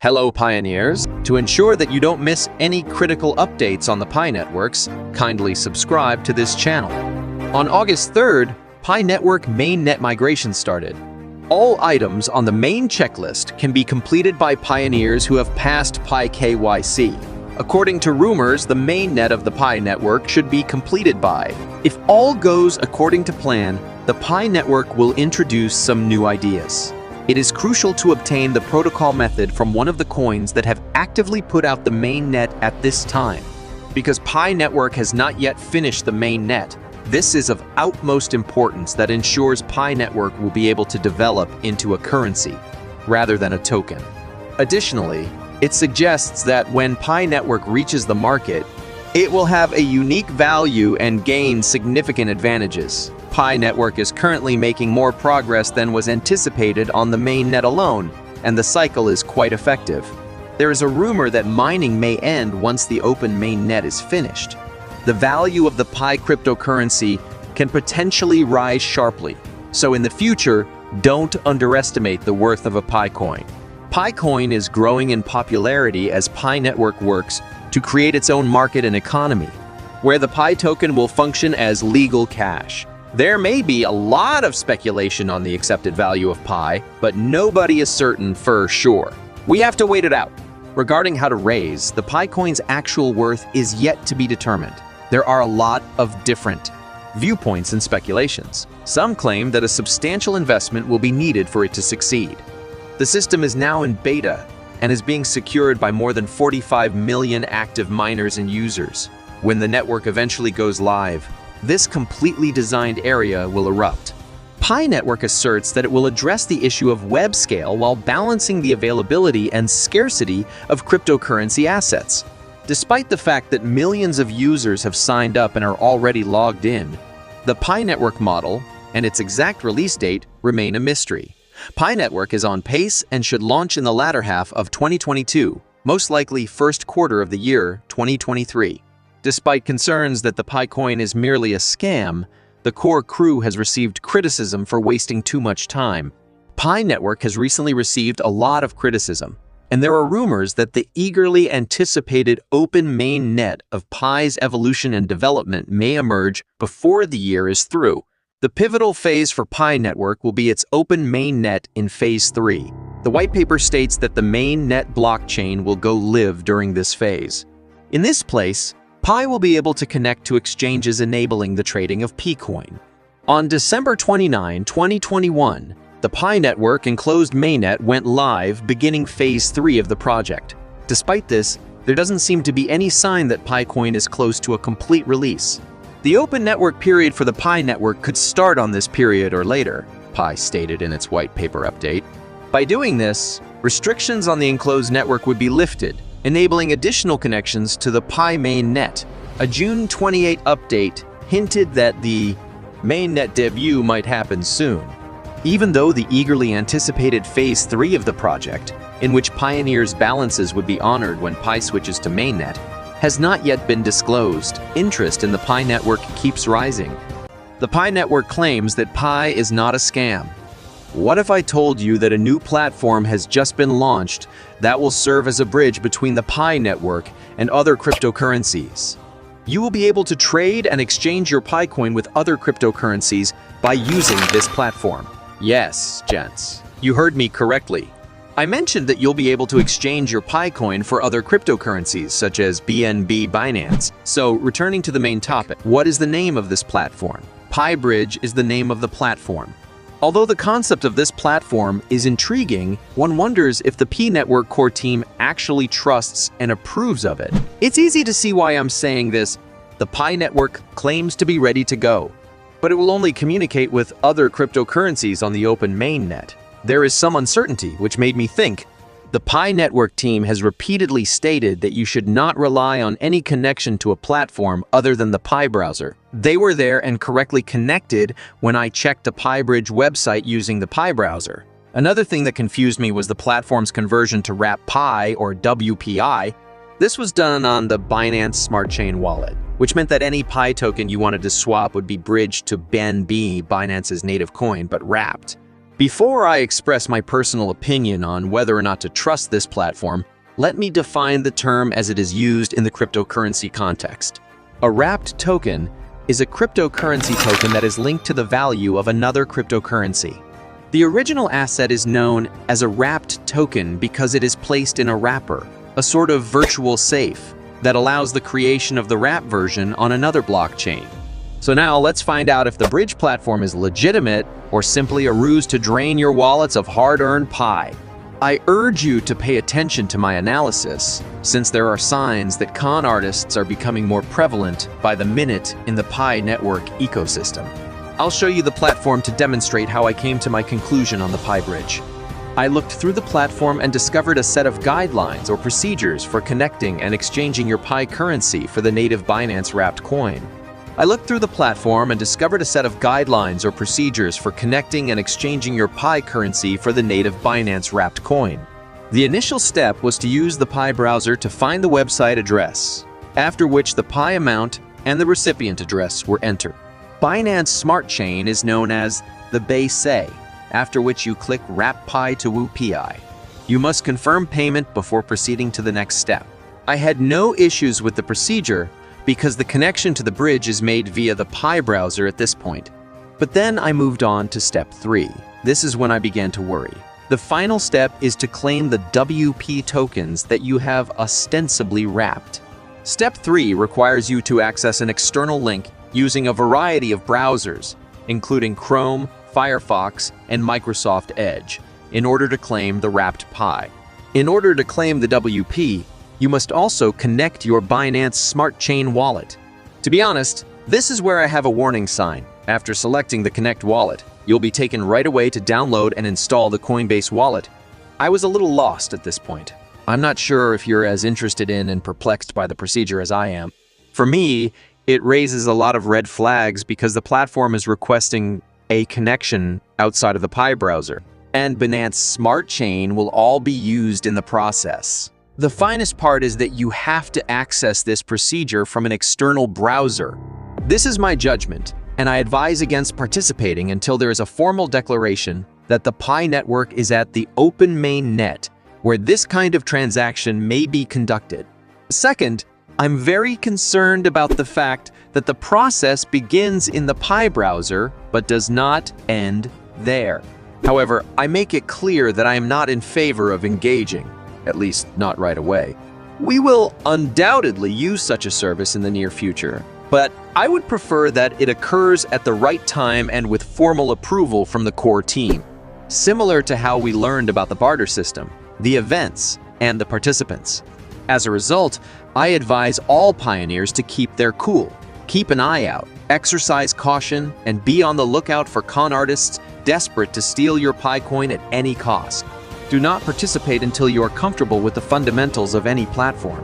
Hello, Pioneers! To ensure that you don't miss any critical updates on the Pi networks, kindly subscribe to this channel. On August 3rd, Pi network mainnet migration started. All items on the main checklist can be completed by Pioneers who have passed Pi KYC. According to rumors, the mainnet of the Pi network should be completed by. If all goes according to plan, the Pi network will introduce some new ideas. It is crucial to obtain the protocol method from one of the coins that have actively put out the mainnet at this time. Because Pi network has not yet finished the mainnet, this is of utmost importance that ensures Pi network will be able to develop into a currency, rather than a token. Additionally, it suggests that when Pi network reaches the market, it will have a unique value and gain significant advantages. Pi network is currently making more progress than was anticipated on the mainnet alone, and the cycle is quite effective. There is a rumor that mining may end once the Open Mainnet is finished. The value of the Pi cryptocurrency can potentially rise sharply, so in the future, don't underestimate the worth of a Pi coin. Pi coin is growing in popularity as Pi network works to create its own market and economy, where the Pi token will function as legal cash. There may be a lot of speculation on the accepted value of Pi, but nobody is certain for sure. We have to wait it out. Regarding how to raise, the Pi coin's actual worth is yet to be determined. There are a lot of different viewpoints and speculations. Some claim that a substantial investment will be needed for it to succeed. The system is now in beta and is being secured by more than 45 million active miners and users. When the network eventually goes live, this completely designed area will erupt. Pi network asserts that it will address the issue of web scale while balancing the availability and scarcity of cryptocurrency assets. Despite the fact that millions of users have signed up and are already logged in, the Pi network model and its exact release date remain a mystery. Pi network is on pace and should launch in the latter half of 2022, most likely first quarter of the year 2023. Despite concerns that the Pi coin is merely a scam, the core crew has received criticism for wasting too much time. Pi network has recently received a lot of criticism, and there are rumors that the eagerly anticipated Open Mainnet of Pi's evolution and development may emerge before the year is through. The pivotal phase for Pi network will be its Open Mainnet in Phase 3. The white paper states that the mainnet blockchain will go live during this phase. In this place, Pi will be able to connect to exchanges enabling the trading of P-coin. On December 29, 2021, the Pi network and closed mainnet went live, beginning Phase 3 of the project. Despite this, there doesn't seem to be any sign that Pi coin is close to a complete release. The open network period for the Pi network could start on this period or later, Pi stated in its white paper update. By doing this, restrictions on the enclosed network would be lifted, enabling additional connections to the Pi mainnet. A June 28 update hinted that the mainnet debut might happen soon. Even though the eagerly anticipated Phase 3 of the project, in which Pioneers' balances would be honored when Pi switches to mainnet, has not yet been disclosed, interest in the Pi network keeps rising. The Pi network claims that Pi is not a scam. What if I told you that a new platform has just been launched that will serve as a bridge between the Pi network and other cryptocurrencies? You will be able to trade and exchange your Pi coin with other cryptocurrencies by using this platform. Yes, gents, you heard me correctly. I mentioned that you'll be able to exchange your Pi coin for other cryptocurrencies such as BNB Binance. So, returning to the main topic, what is the name of this platform? Pi Bridge is the name of the platform. Although the concept of this platform is intriguing, one wonders if the Pi network core team actually trusts and approves of it. It's easy to see why I'm saying this. The Pi network claims to be ready to go, but it will only communicate with other cryptocurrencies on the Open Mainnet. There is some uncertainty, which made me think. The Pi network team has repeatedly stated that you should not rely on any connection to a platform other than the Pi browser. They were there and correctly connected when I checked a Pi Bridge website using the Pi browser. Another thing that confused me was the platform's conversion to wrap Pi or WPI. This was done on the Binance Smart Chain wallet, which meant that any Pi token you wanted to swap would be bridged to BNB, Binance's native coin, but wrapped. Before I express my personal opinion on whether or not to trust this platform, let me define the term as it is used in the cryptocurrency context. A wrapped token is a cryptocurrency token that is linked to the value of another cryptocurrency. The original asset is known as a wrapped token because it is placed in a wrapper, a sort of virtual safe that allows the creation of the wrap version on another blockchain. So now let's find out if the bridge platform is legitimate or simply a ruse to drain your wallets of hard-earned Pi. I urge you to pay attention to my analysis, since there are signs that con artists are becoming more prevalent by the minute in the Pi network ecosystem. I'll show you the platform to demonstrate how I came to my conclusion on the Pi bridge. I looked through the platform and discovered a set of guidelines or procedures for connecting and exchanging your Pi currency for the native Binance wrapped coin. I looked through the platform and discovered a set of guidelines or procedures for connecting and exchanging your Pi currency for the native Binance wrapped coin. The initial step was to use the Pi browser to find the website address, after which the Pi amount and the recipient address were entered. Binance Smart Chain is known as the base, after which you click Wrap Pi to WPI. You must confirm payment before proceeding to the next step. I had no issues with the procedure because the connection to the bridge is made via the Pi browser at this point. But then I moved on to step 3. This is when I began to worry. The final step is to claim the WP tokens that you have ostensibly wrapped. Step 3 requires you to access an external link using a variety of browsers, including Chrome, Firefox, and Microsoft Edge, in order to claim the wrapped Pi. In order to claim the WP, you must also connect your Binance Smart Chain wallet. To be honest, this is where I have a warning sign. After selecting the Connect wallet, you'll be taken right away to download and install the Coinbase wallet. I was a little lost at this point. I'm not sure if you're as interested in and perplexed by the procedure as I am. For me, it raises a lot of red flags because the platform is requesting a connection outside of the Pi browser, and Binance Smart Chain will all be used in the process. The finest part is that you have to access this procedure from an external browser. This is my judgment, and I advise against participating until there is a formal declaration that the Pi network is at the Open Mainnet, where this kind of transaction may be conducted. Second, I'm very concerned about the fact that the process begins in the Pi browser but does not end there. However, I make it clear that I am not in favor of engaging, at least not right away. We will undoubtedly use such a service in the near future, but I would prefer that it occurs at the right time and with formal approval from the core team, similar to how we learned about the barter system, the events, and the participants. As a result, I advise all pioneers to keep their cool, keep an eye out, exercise caution, and be on the lookout for con artists desperate to steal your Pi coin at any cost. Do not participate until you are comfortable with the fundamentals of any platform.